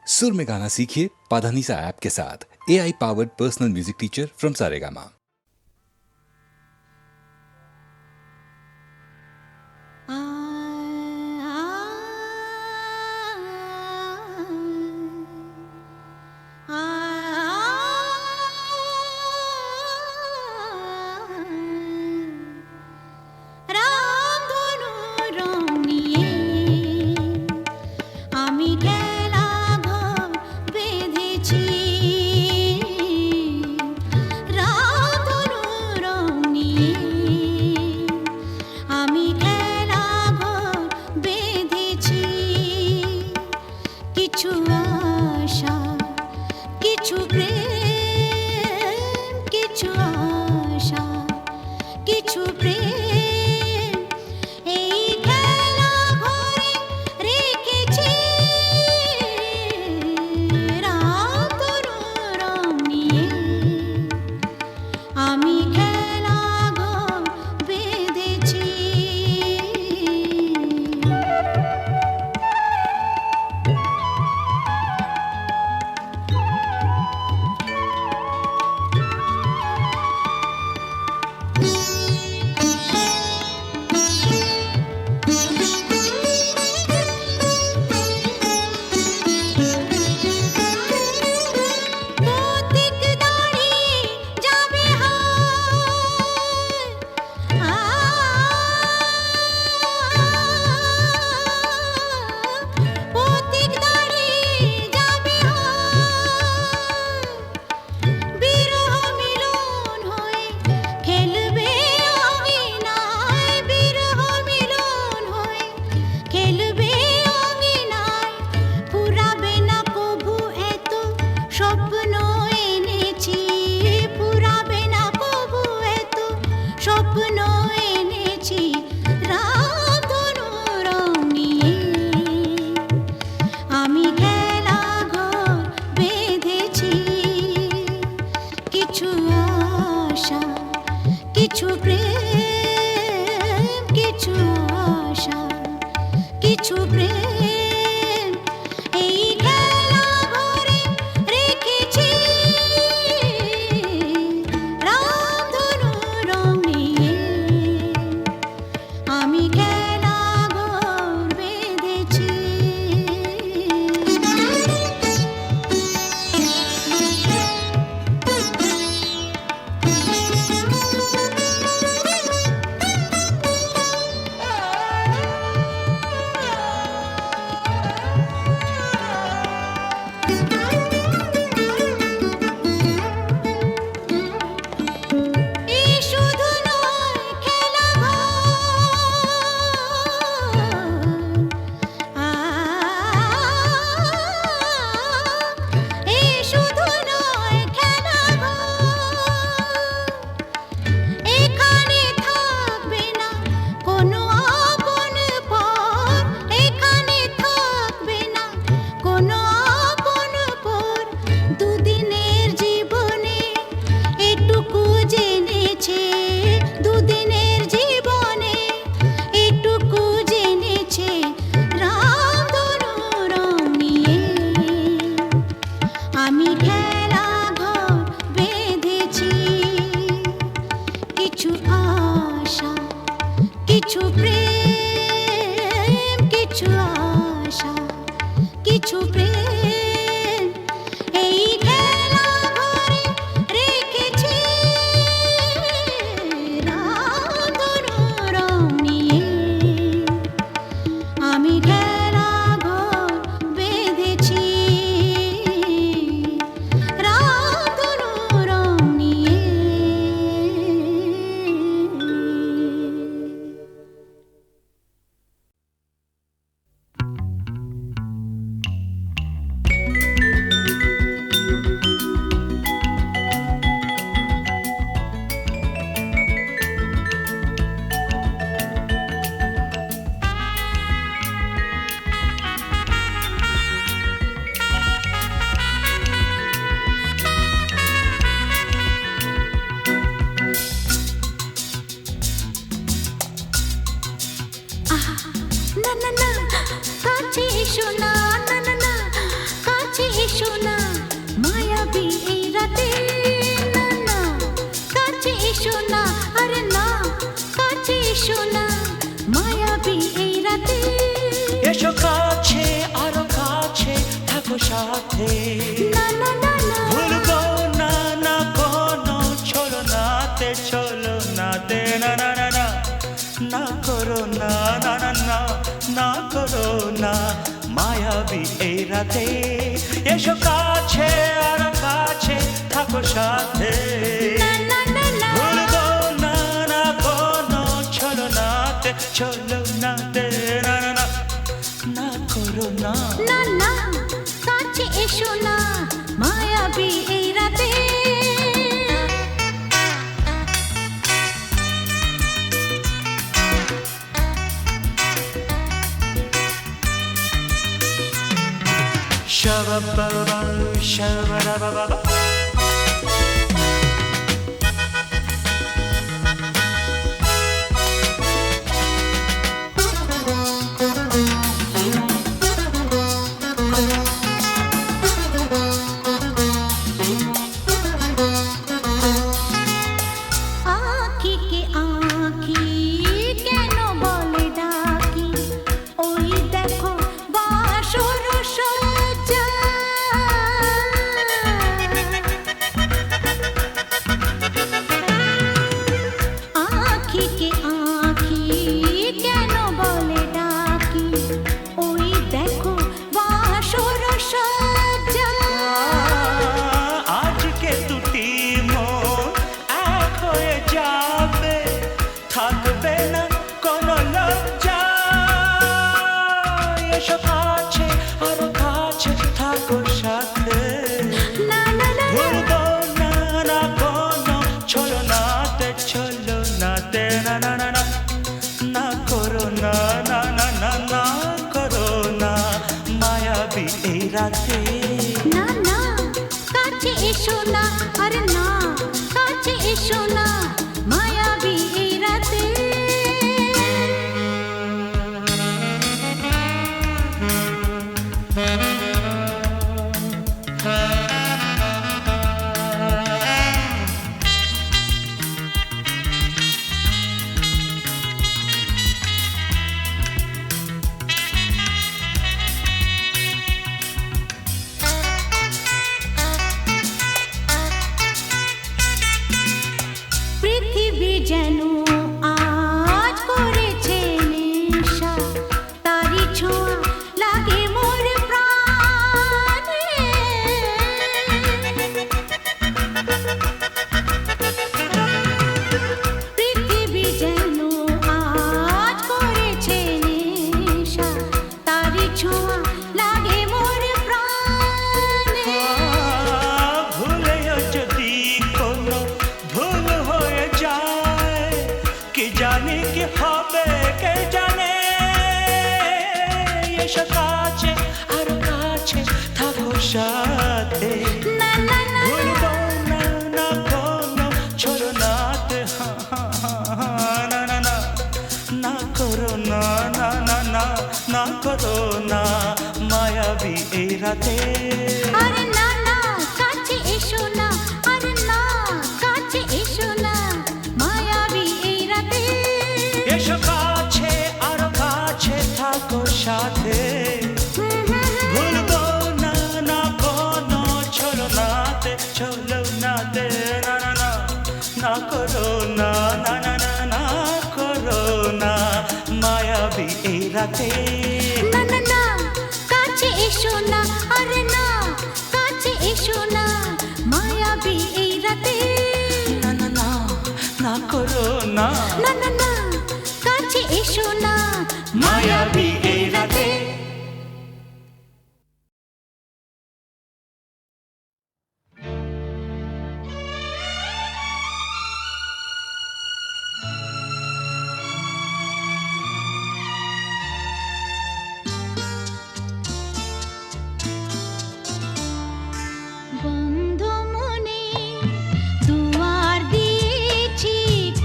सुर में गाना सीखिए पाधानीसा ऐप के साथ। AI powered personal music teacher from Saregama. এসো না মায়াবী এই রাতে, না না কাছে এসো না, আরে না কাছে এসো না মায়াবী এই রাতে। এসো কাছে আরো কাছে থাকো সাথে, না না না না ভুলবো না না কোনো ছলনাতে, ছলনাতে না না না না, না করো না না না না, না করো না মায়াবী এই রাতে। এসো কাছে আরো কাছে থাকো সাথে, না না না না ভুলবো না না কোনো ছলনাতে, ছলনাতে না না না, না করো না। না না কাছে এসো না মায়াবী এই রাতে। Shabba-ba-ba, shabba-da-ba-ba-ba. আঁখিকে আঁখি কেন বলে ডাকি, ওই দেখো বাসর সজ্জা। আঁখিকে আঁখি কেন বলে ডাকি, ওই দেখো বাসর সজ্জা। আজকে দুটি মন এক হয়ে যাবে, থাকবে না কোনো লজ্জা। এসো কাছে আরো কাছে থাকো সাথে, না না না ভুলবো না না কোনো ছলনাতে, ছলনাতে না না না না, না করো না না না না, না করো না মায়াবী এই রাতে। না না কাছে এসো না, আরে না কাছে এসো না মায়াবী এই রাতে। পৃথিবী যেন আজ করেছে নেশা, তারি ছোঁয়া লাগে মোর প্রাণে। পৃথিবী যেন আজ করেছে নেশা, তারি ছোঁয়া লাগে মোর প্রাণে। ভুলেও যদি কোনো ভুল হয়ে যায়, কি জানি কি হবে কে জানে। এসো কাছে আরো কাছে থাকো সাথে, না না না ভুলবো না না কোনো ছলনাতে, না না না, না করো না না না না, না করো না মায়াবী এই রাতে। আরে না না কাছে এসো না, আরে না কাছে এসো না মায়াবী এই রাতে। এসো কাছে আরো কাছে থাকো সাথে, ভুলবো না না কোনো ছলনাতে, ছলনাতে না না না, না করো না না না না, না করো না মায়াবী এই রাতে। না না না কাছে এসো না, আরে না কাছে এসো না মায়াবী এই রাতে। না না না, না করো না না না না কাছে এসো না মায়াবী এই রাতে। বন্ধ মনে দুয়ার দিয়েছি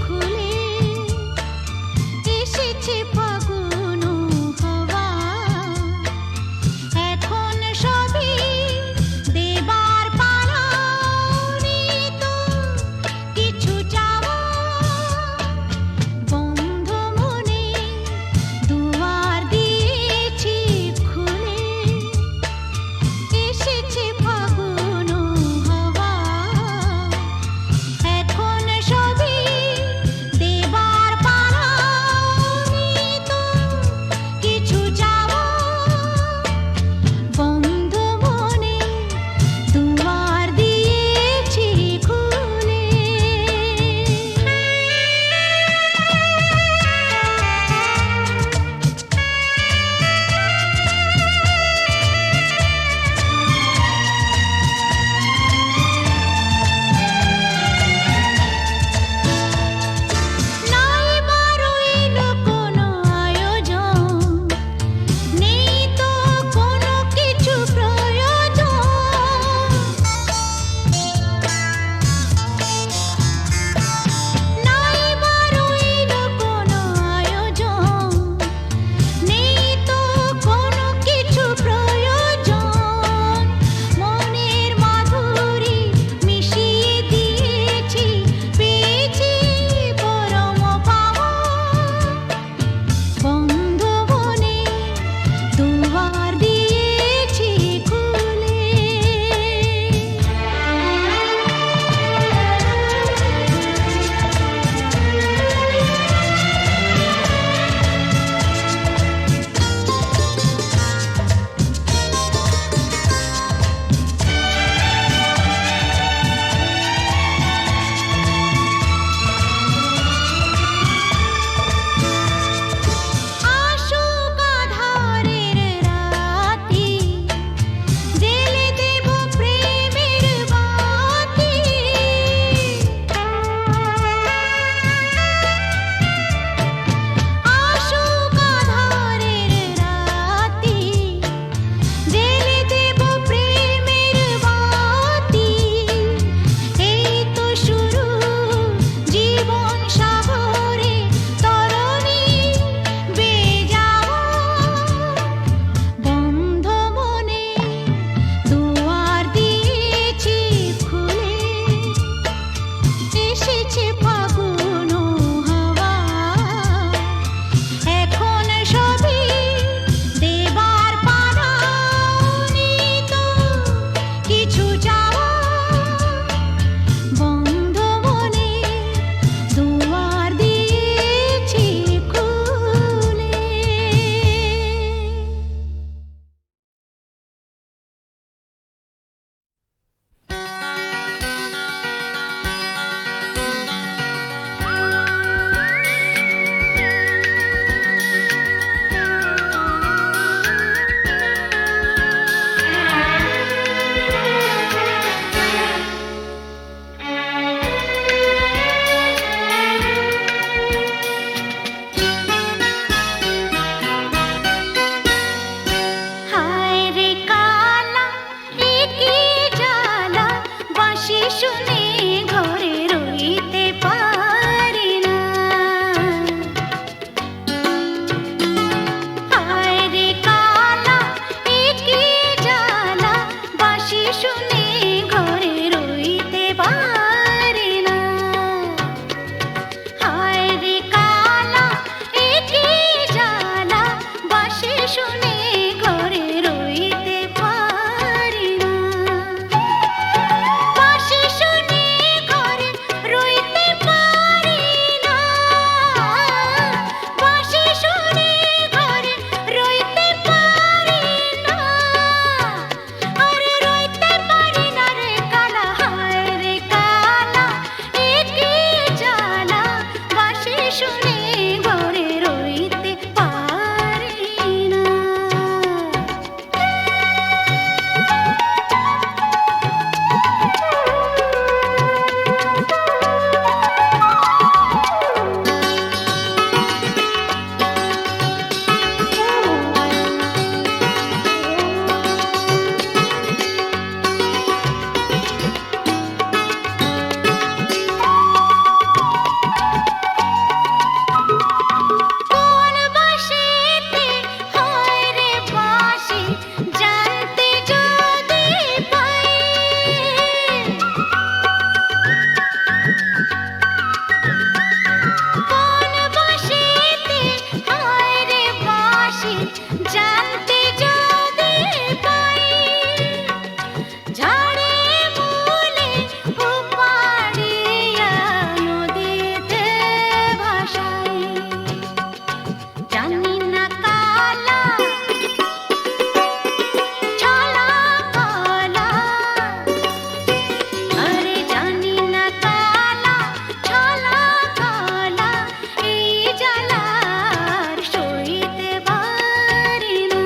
খুলে, এসেছে ফাগুন শুনে ঘরে রইতে পারি না। হায় রে কালা এ কি জ্বালা, বাঁশি শুনে ঘরে রইতে পারি না। বাঁশি শুনে ঘরে রইতে পারি না। বাঁশি শুনে ঘরে রইতে পারি না। আরে রইতে পারি না রে কালা, হায় রে কালা এ কি জ্বালা, বাঁশি শুনে ঘরে রইতে পারি না। কোন বাঁশিতে হয় রে বাঁশি, জানতে যদি পাই। কোন বাঁশিতে হয় রে বাঁশি, জানতে যদি পাই। ঝাড়ে মূলে উপাড়িয়া নদীতে ভাসাই। জানি না কালা ছলা কলা, আরে জানি না কালা ছলা কলা, এই জ্বালার সইতে পারি না।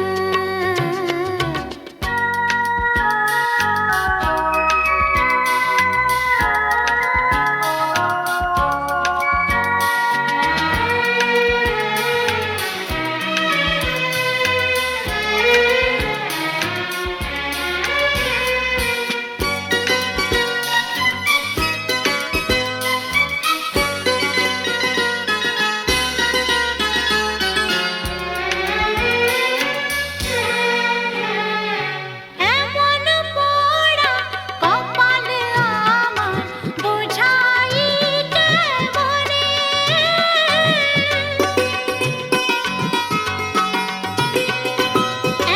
এমন পোড়া কপাল আমার, বোঝাই কেমনে।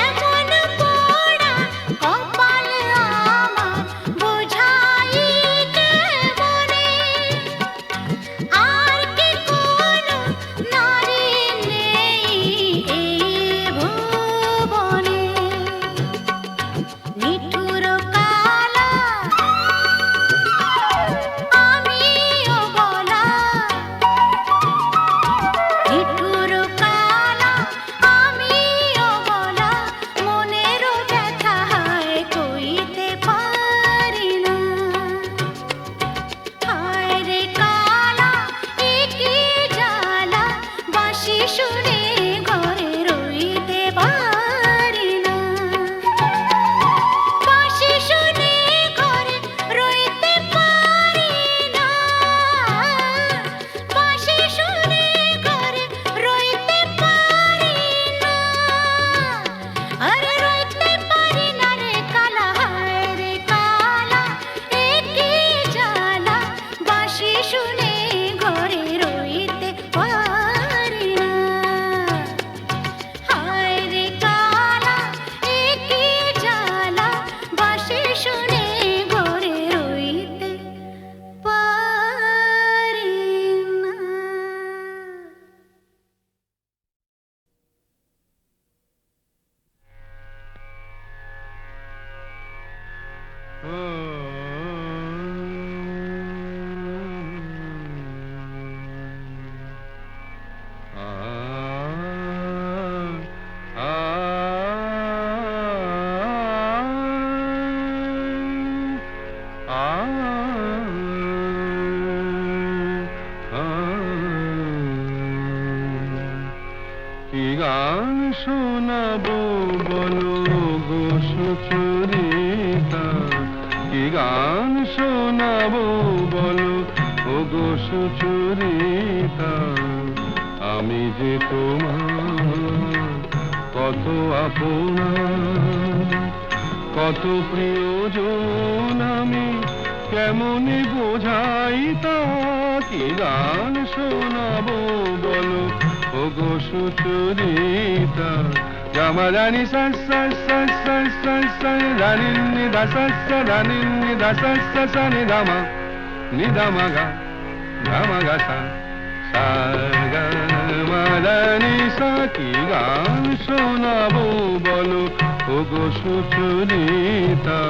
এমন পোড়া কপাল আমার, বোঝাই কেমনে। আর কি কোনো নারী নেই এই ভুবনে। নিঠুর কালা আমিও বলা, নিঠুর কালা আমিও বলা, মনেরও ব্যথা হায় কইতে পারি না। হায় রে কালা এ কি জ্বালা, বাঁশি শুনে ঘরে রইতে পারি না। বাঁশি শুনে ঘরে রইতে পারি না। বাঁশি শুনে ঘরে রইতে পারি না। আরে রইতে পারি না রে কালা, হায় রে কালা এ কি জ্বালা, বাঁশি শুনে ঘরে রইতে পারি না। হায় রে কালা এ কি জ্বালা, বাঁশি শুনে ঘরে রইতে পারি না। কি গান শোনাবো বলো গো সুচরিতা, কি গান শোনাবো বলো ও গো সুচরিতা। আমি যে তোমার কত আপনা, কত প্রিয়জন আমি কেমনে বোঝাই তা, কি গান শোনাবো বলো ওগো সুচরিতা। গামারানি সা সা সা সা সা সা রানি নি দা সা সা রানি নি দা সা সা সা নি দা মা নি দা মা গা সা সা গা মা রা নি সা। কি গান শোনাবো বলো ওগো সুচরিতা।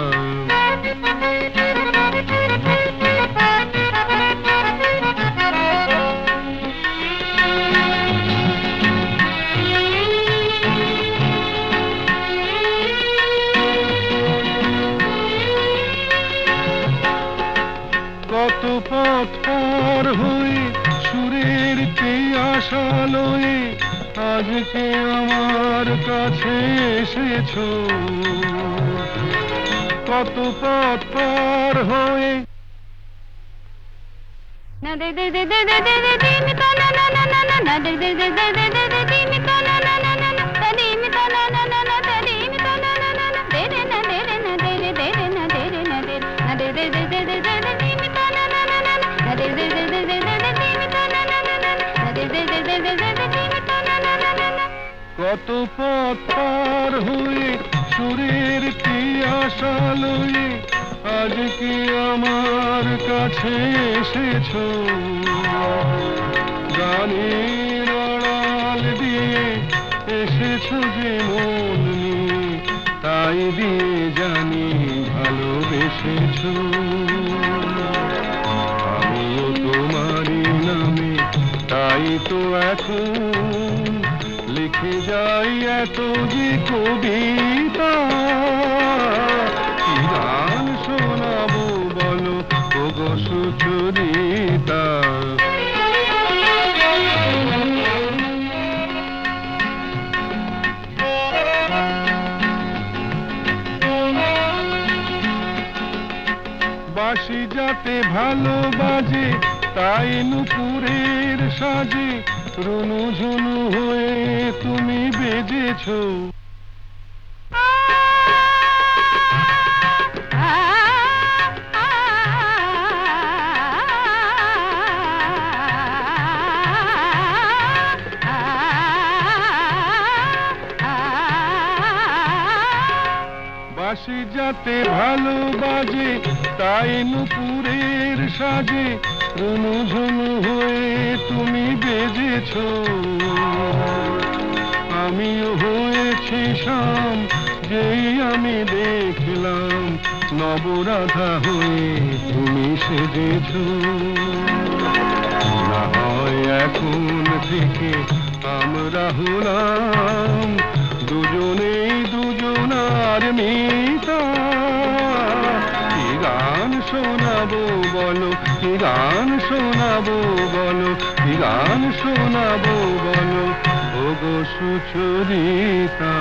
কত পথ পার হয়ে সুরের আশা লয়ে আজকে আমার কাছে এসেছো। কত পথ পার হয়ে না দে দে দে দে দে দে দে দে মি তা না না না না না দে দে দে দে দে দে দে দে মি তা না না না না না দে মি তা না না না না দে মি তা না না না না দে রে না দে রে না দে রে দে রে না দে রে না দে না দে দে দে দে দে দে দে মি তা না না না না না দে দে দে দে দে দে দে মি তা না না না না না দে দে দে দে দে দে দে মি তা না না না না। কত পথ পার হয়ে সুরের আশা লয়ে আজকে আমার কাছে এসেছো। গানের আড়াল দিয়ে এসেছো যে মন নিয়ে, তাই দিয়ে জানি ভালোবেসেছো। আমিও তোমারই নামে তাই তো এখন লিখে যাই এত যে কবিতা। কি গান শোনাবো বলো ওগো সুচরিতা। বাঁশি যাতে ভালো বাজে তাই নুপুরের সাজে রুনু ঝুনু হয়ে তুমি বেজেছো। বাঁশি যাতে ভালো বাজে তাই নুপুরের সাজে রুনু ঝুনু হয়ে তুমি বেজেছো। আমিও হয়েছি শাম যেই আমি দেখলাম নবরাধা হয়ে তুমি সেজেছো। না হয় এখন থেকে আমরা হলাম দুজনেই দুজনার মিতা। কি গান শোনাবো বলো, কি গান শোনাবো বলো, কি গান শোনাবো বলো ওগো সুচরিতা।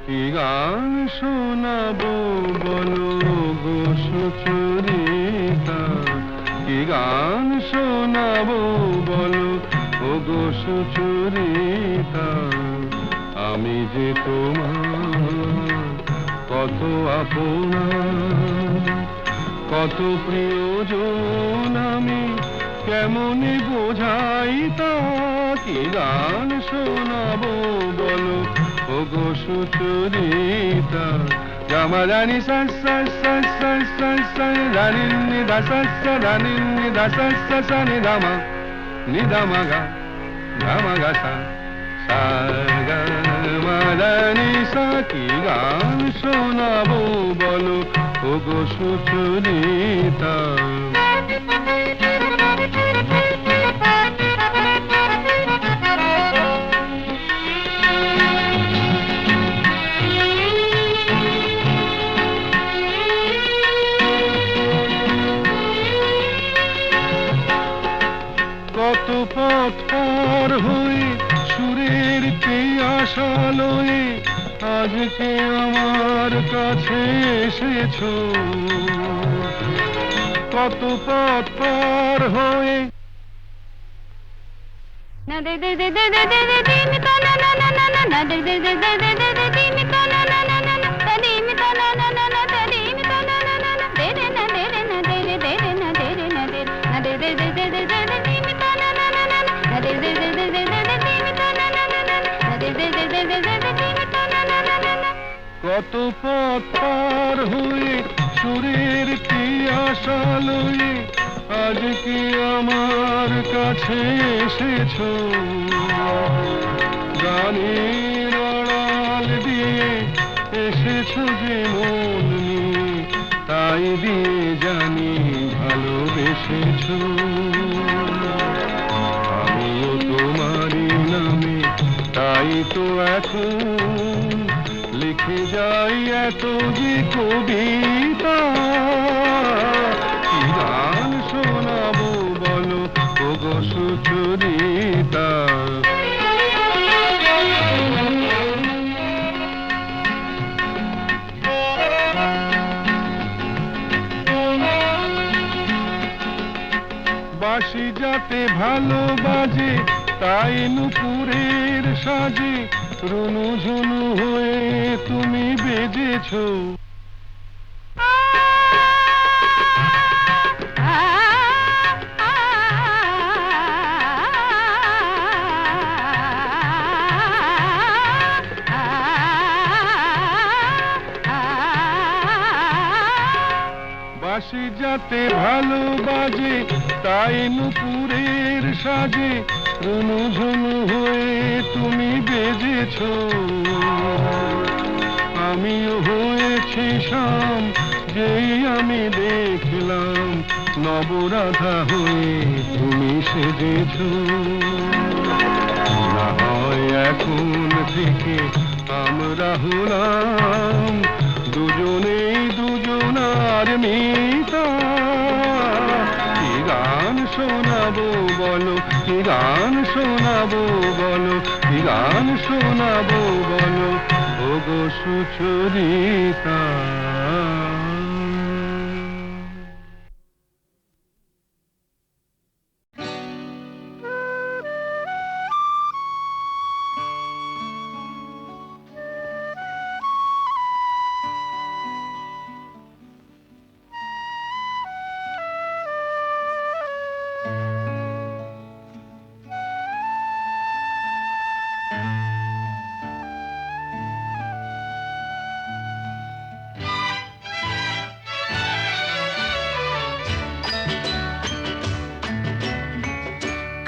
কি গান শোনাবো বলো গো সুচরিতা। কি গান শোনাবো বলো ওগো সুচরিতা। আমি যে তোমার কত আপনা, কত প্রিয়জন আমি কেমনে বোঝাই তা। কি গান শোনাবো বলো ওগো সুচরিতা। গামারানি সা সা সা সা সা সা রানি নি দা সা সা রানি নি দা সা সা সা নি দা মা নি দা মা গা সা সা গা মা রা নি সা। কি গান শোনাবো বলো ওগো সুচরিতা। আশালয়ে আজকে আমার কাছে এসেছো, কত পথ পার হয়ে না দে দে দে দে দে দে দে দি মি তা না না না না না না দে দে দে দে দে দে দে দি মি তা না না না না না তা দি মি তা না না না না তা দি মি তা না না না না দে রে না দে রে না দে রে দে রে না দে রে না দে না দে দে দে দে দে দে দে দি মি তা না না না না না দে দে দে দে দে দে দে দি মি তা না না না না না দে দে দে দে দে দে দে দি মি তা না না না না। কত পথ পার হয়ে সুরের কি আশা লয়ে আজকে আমার কাছে এসেছো, গানের আড়াল দিয়ে এসেছো যে মন নিয়ে, তাই দিয়ে জানি ভালোবেসেছো। আমিও তোমারই নামে তাই তো এখন লিখে যাই এত যে কবিতা, কি গান শোনাবো বলো ওগো সুচরিতা। বাঁশি যাতে ভালো বাজে তাই নুপুরের সাজে রুনু ঝুনু হয়ে তুমি বেজেছো। বাঁশি যাতে ভালো বাজে তাই নুপুরের সাজে রুনু ঝুনু হয়ে তুমি বেজেছো। আমিও হয়েছি শাম যেই আমি দেখলাম নবরাধা হয়ে তুমি সেজেছো। না হয় এখন থেকে আমরা হলাম দুজনেই দুজনার মিতা, কি গান শোনাবো বলো, কি গান শোনাবো বলো, কি গান শোনাবো বলো ওগো সুচরিতা।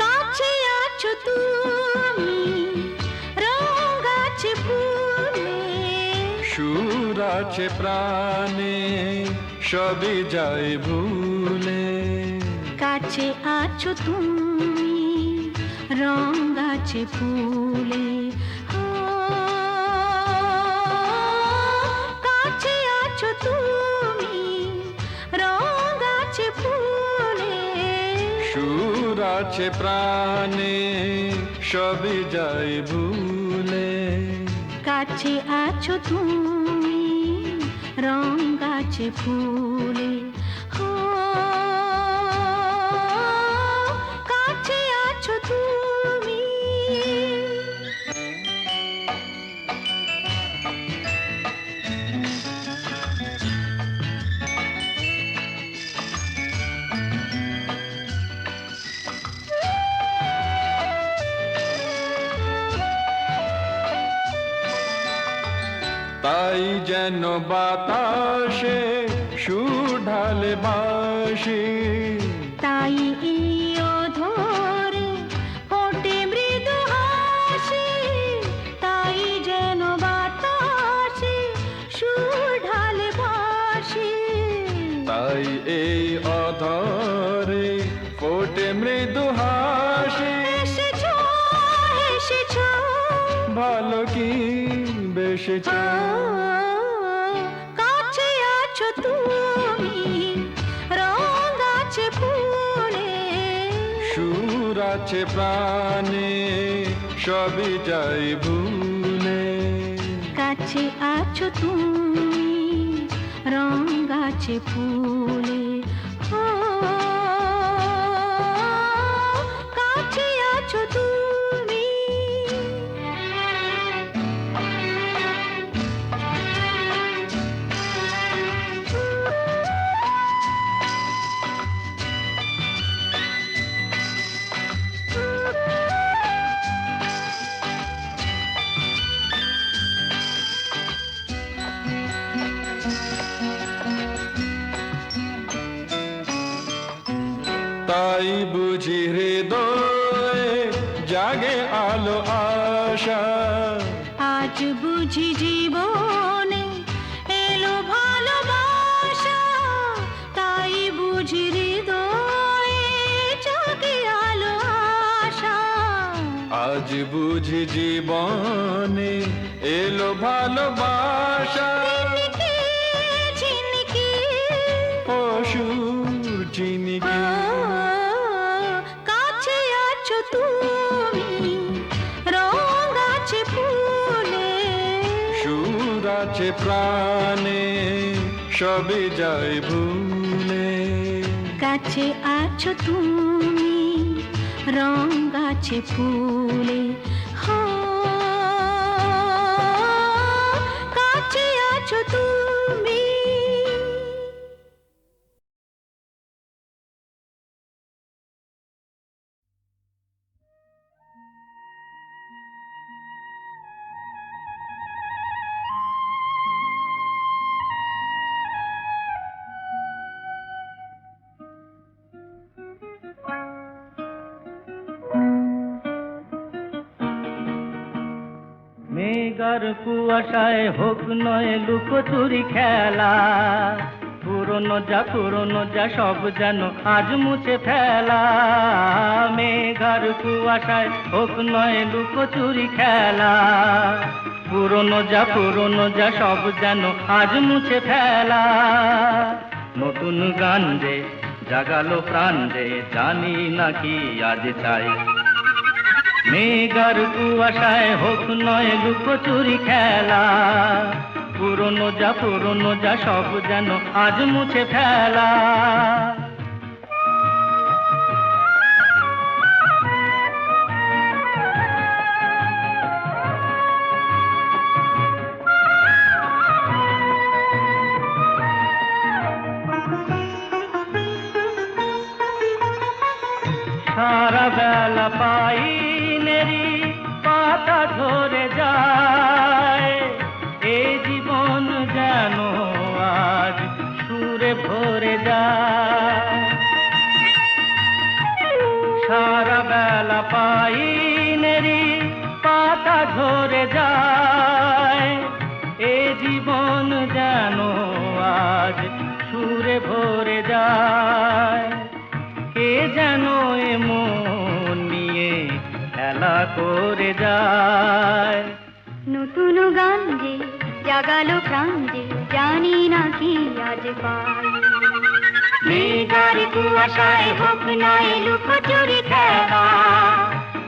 কাছে আছো তুমি রঙ আছে ফুলে, সুর আছে প্রাণে সবই যায় ভুলে, কাছে আছো তুমি রঙ আছে ফুলে, ও, কাছে আছো তুমি রঙ আছে ফুলে, সুর আছে প্রাণে সবই যায় ভুলে, কাছে আছো তুমি রঙ আছে ফুলে, ও, কাছে আছো তুমি। তাই যেন বাতাসে সুর ঢালে বাঁশি, তাই এই অধরে ফোটে মৃদু হাসি, তাই যেন বাতাসে সুর ঢালে বাঁশি, তাই এই অধরে ফোটে মৃদু হাসি। এসেছো এসেছো ভালো কি বেসেছো, কাছে আছো তুমি রঙ আছে ফুলে, সুর আছে প্রাণে সবই যায় ভুলে, কাছে আছো তুমি রং গাছে ফুলে ও কাছে আছো তুমি তাই বুঝি হৃদয়ে জাগে আলো আশা আজ বুঝি জীবনে এলো ভালোবাসা তাই বুঝি হৃদয়ে জাগে আলো আশা আজ বুঝি জীবনে এলো ভালোবাসা ঝিনকে ঝিনকে অসুর চিনিকে কাছে আছো তুমি রং আছে ফুলে সুর আছে প্রাণে সবে যায় ভুলে কাছে আছো তুমি রং আছে ফুলে হো কাছে আছো তুমি মেঘার কুয়াশায় হোক নয় লুকোচুরি খেলা পুরনো যা সব যেন আজ মুছে ফেলা মেঘার কুয়াশায় হোক নয় লুকোচুরি খেলা পুরনো যা সব যেন আজ মুছে ফেলা নতুন গান যে জাগালো প্রাণ যে জানি নাকি আজ চাই মেঘার কুয়াশায় হোক নয় লুকোচুরি খেলা পুরনো যা সব যেন আজ মুছে ফেলা সারা বেলা পাইনেরি পাতা ঝরে যায় এই জীবন যেন আজ সুরে ভরে যায় সারা বেলা পাইনেরি পাতা ঝরে যায় এই জীবন যেন আজ সুরে ভরে যায় কে যেন এমন নিয়ে খেলা করে যায় নতুন গান যে জাগালো প্রাণ যে জানি না কি আজ পাই মেঘার কুয়াশায় হোক নয় লুকোচুরি খেলা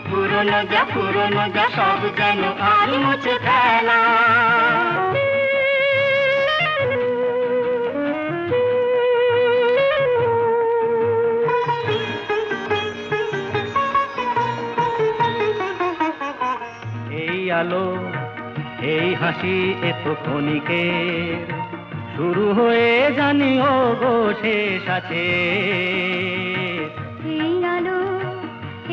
পুরনো যা সব যেন আজ মুছে ফেলা আলো এই হাসি এত ক্ষণিকের শুরু হয়ে জানি ও গো শেষ আছে এই আলো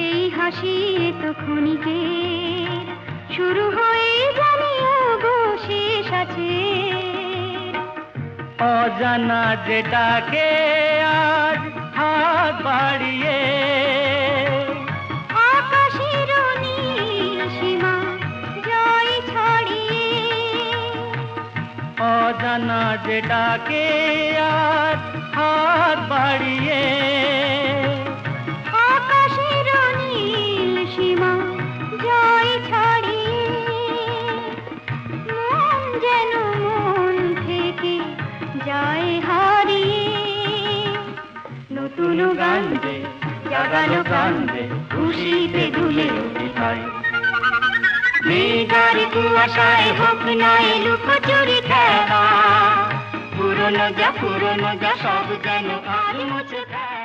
এই হাসি এত ক্ষণিকের শুরু হয়ে জানি ও গো শেষ আছে অজানা যেটাকে আজ হাত বাড়িয়ে আকাশের নীল সীমা জয় ছড়িয়ে অজানা যেটাকে আজ হাত বাড়িয়ে আকাশের নীল সীমা জয় ছড়িয়ে মন যেন মন থেকে যায় হারিয়ে নতুন গান যে জাগালো গান যে খুশিতে দুলে উঠে মেঘার কুয়াশায় হোক না লুকোচুরি খেলা পুরনো যা সব যেন আর মুছে ফেলা